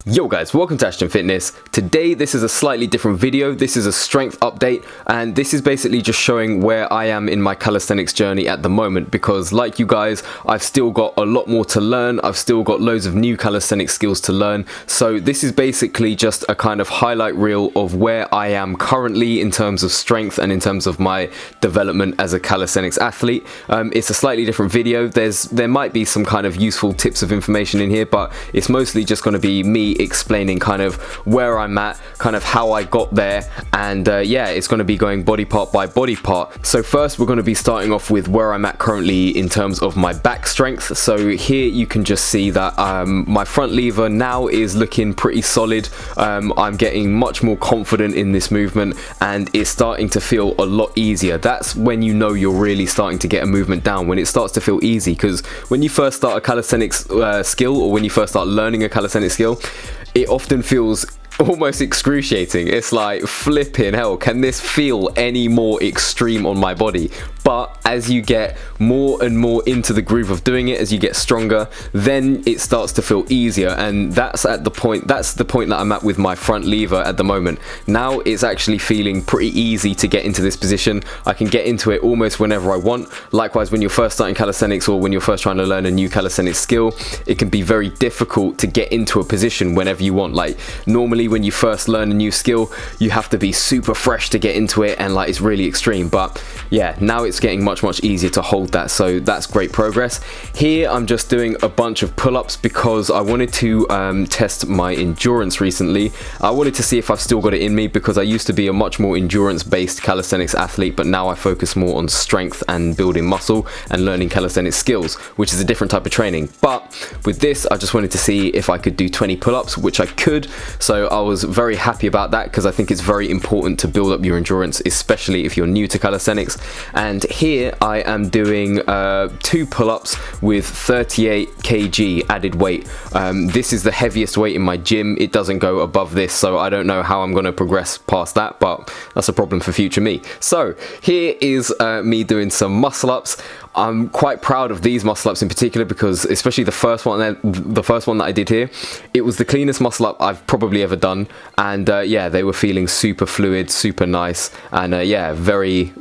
Yo guys, welcome to Ashton Fitness. Today this is a slightly different video. This is a strength update, and this is basically just showing where I am in my calisthenics journey at the moment, because like you guys, I've still got a lot more to learn. I've still got loads of new calisthenics skills to learn. So this is basically just a kind of highlight reel of where I am currently in terms of strength and in terms of my development as a calisthenics athlete. It's a slightly different video. There might be some kind of useful tips of information in here, but it's mostly just going to be me explaining kind of where I'm at, kind of how I got there, and yeah, it's going to be going body part by body part. So first we're going to be starting off with where I'm at currently in terms of my back strength. So here you can just see that my front lever now is looking pretty solid. I'm getting much more confident in this movement and it's starting to feel a lot easier. That's when you know you're really starting to get a movement down, when it starts to feel easy, because when you first start a calisthenics skill, or when you first start learning a calisthenics skill, it often feels almost excruciating. It's like, flipping hell, can this feel any more extreme on my body? But as you get more and more into the groove of doing it, as you get stronger, then it starts to feel easier. And that's the point that I'm at with my front lever at the moment. Now it's actually feeling pretty easy to get into this position. I can get into it almost whenever I want. Likewise, when you're first starting calisthenics, or when you're first trying to learn a new calisthenics skill, it can be very difficult to get into a position whenever you want. Like, normally when you first learn a new skill, you have to be super fresh to get into it, and like, it's really extreme. But yeah, now it's getting much easier to hold that, so that's great progress. Here I'm just doing a bunch of pull-ups because I wanted to test my endurance recently. I wanted to see if I've still got it in me, because I used to be a much more endurance based calisthenics athlete, but now I focus more on strength and building muscle and learning calisthenics skills, which is a different type of training. But with this, I just wanted to see if I could do 20 pull-ups, which I could. So I was very happy about that, because I think it's very important to build up your endurance, especially if you're new to calisthenics. And here I am doing 2 pull-ups with 38 kg added weight. This is the heaviest weight in my gym. It doesn't go above this, so I don't know how I'm going to progress past that, but that's a problem for future me. So here is me doing some muscle ups. I'm quite proud of these muscle ups in particular, because especially the first one that I did here, it was the cleanest muscle up I've probably ever done. And yeah, they were feeling super fluid, super nice, and yeah, very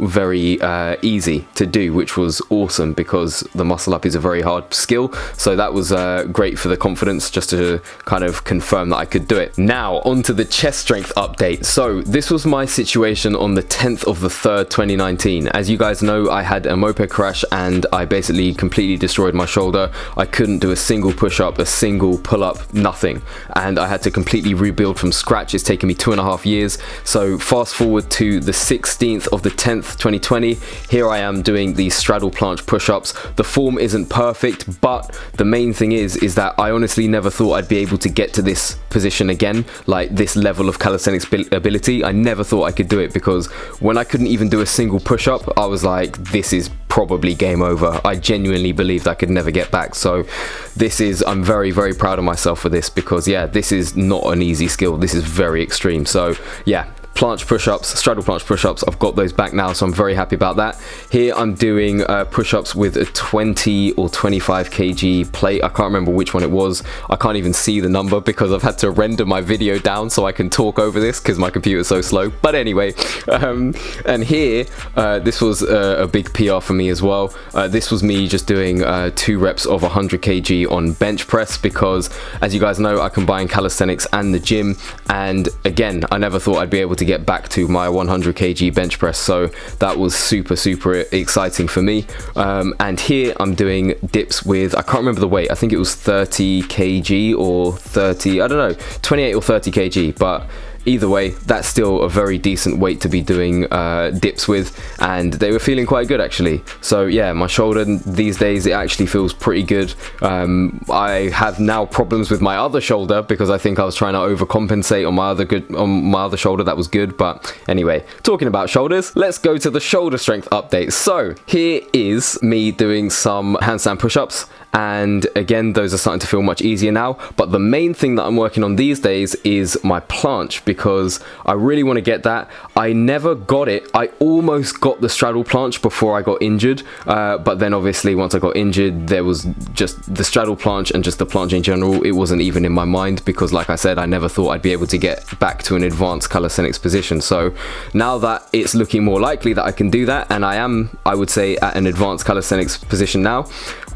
easy to do, which was awesome, because the muscle up is a very hard skill. So that was great for the confidence, just to kind of confirm that I could do it. Now onto the chest strength update. So this was my situation on the 10th of the 3rd 2019. As you guys know, I had a moped crash and I basically completely destroyed my shoulder. I couldn't do a single push-up, a single pull-up, nothing, and I had to completely rebuild from scratch. It's taken me 2.5 years. So fast forward to the 16th of the 10th 2020. Here I am doing these straddle planche push-ups. The form isn't perfect, but the main thing is that I honestly never thought I'd be able to get to this position again, like this level of calisthenics ability. I never thought I could do it, because when I couldn't even do a single push-up, I was like, this is probably game over. I genuinely believed I could never get back. So I'm very proud of myself for this, because yeah, this is not an easy skill. This is very extreme. So yeah, planche push-ups, straddle planche push-ups, I've got those back now, so I'm very happy about that. Here I'm doing push-ups with a 20 or 25 kg plate. I can't remember which one it was. I can't even see the number because I've had to render my video down so I can talk over this, because my computer's so slow. But anyway, and here this was a big PR for me as well. This was me just doing 2 reps of 100 kg on bench press, because as you guys know, I combine calisthenics and the gym, and again, I never thought I'd be able to get back to my 100 kg bench press, so that was super exciting for me. And here I'm doing dips with, I can't remember the weight, I think it was 30 kg or 30, I don't know, 28 or 30 kg, but either way, that's still a very decent weight to be doing dips with, and they were feeling quite good actually. So yeah, my shoulder these days, it actually feels pretty good. I have now problems with my other shoulder, because I think I was trying to overcompensate on my other shoulder. That was good, but anyway, talking about shoulders, let's go to the shoulder strength update. So here is me doing some handstand push-ups, and again, those are starting to feel much easier now. But the main thing that I'm working on these days is my planche, because I really want to get that. I never got it. I almost got the straddle planche before I got injured, but then obviously once I got injured, there was just the straddle planche and just the planche in general, it wasn't even in my mind, because like I said, I never thought I'd be able to get back to an advanced calisthenics position. So now that it's looking more likely that I can do that, and I would say at an advanced calisthenics position now,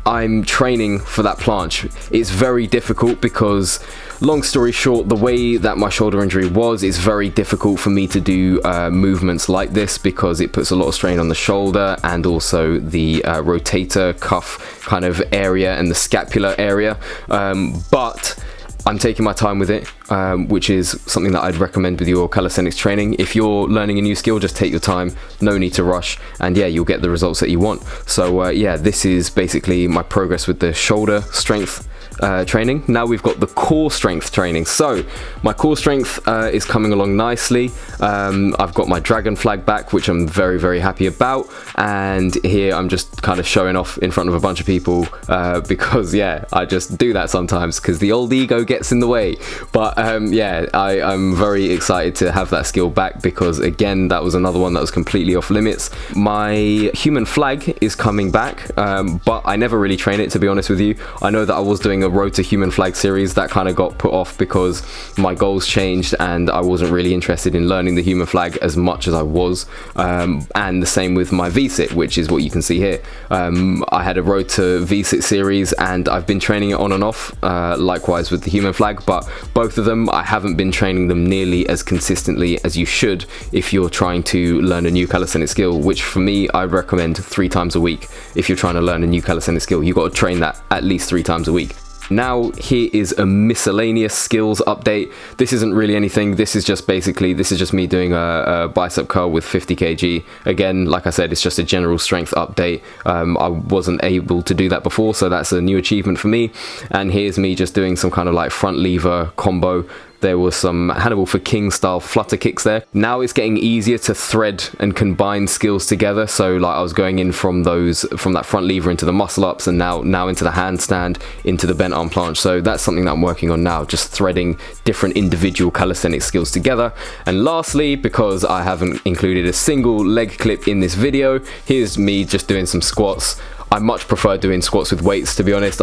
I'm training for that planche. It's very difficult because, long story short, the way that my shoulder injury was, it's very difficult for me to do movements like this, because it puts a lot of strain on the shoulder and also the rotator cuff kind of area and the scapular area. But I'm taking my time with it, which is something that I'd recommend with your calisthenics training. If you're learning a new skill, just take your time, no need to rush, and yeah, you'll get the results that you want. So yeah, this is basically my progress with the shoulder strength training. Now we've got the core strength training. So my core strength is coming along nicely. I've got my dragon flag back, which I'm very, very happy about, and here I'm just kind of showing off in front of a bunch of people because yeah, I just do that sometimes because the old ego gets in the way. But yeah, I'm very excited to have that skill back, because again, that was another one that was completely off limits. My human flag is coming back, but I never really train it, to be honest with you. I know that I was doing a road to human flag series that kind of got put off because my goals changed and I wasn't really interested in learning the human flag as much as I was, and the same with my V-sit, which is what you can see here. I had a road to V-sit series and I've been training it on and off, likewise with the human flag, but both of them I haven't been training them nearly as consistently as you should if you're trying to learn a new calisthenics skill, which for me I recommend 3 times a week. If you're trying to learn a new calisthenics skill, you've got to train that at least 3 times a week. Now here is a miscellaneous skills update. This isn't really anything. This is just me doing a bicep curl with 50 kg. Again, like I said, it's just a general strength update. I wasn't able to do that before, so that's a new achievement for me. And here's me just doing some kind of like front lever combo. There was some Hannibal for King style flutter kicks there. Now it's getting easier to thread and combine skills together. So like I was going in from that front lever into the muscle ups, and now into the handstand, into the bent arm planche. So that's something that I'm working on now, just threading different individual calisthenics skills together. And lastly, because I haven't included a single leg clip in this video, here's me just doing some squats. I much prefer doing squats with weights, to be honest.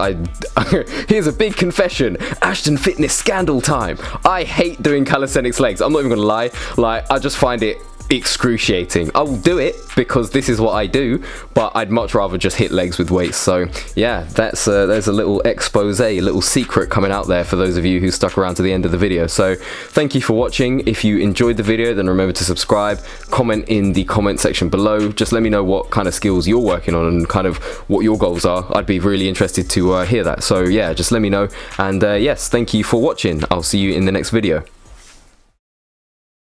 Here's a big confession, Ashton fitness scandal time. I hate doing calisthenics legs. I'm not even gonna lie. Like, I just find it excruciating. I will do it because this is what I do, but I'd much rather just hit legs with weights. So yeah, there's a little expose, a little secret coming out there for those of you who stuck around to the end of the video. So thank you for watching. If you enjoyed the video, then remember to subscribe, comment in the comment section below. Just let me know what kind of skills you're working on and kind of what your goals are. I'd be really interested to hear that. So yeah, just let me know. And yes, thank you for watching. I'll see you in the next video.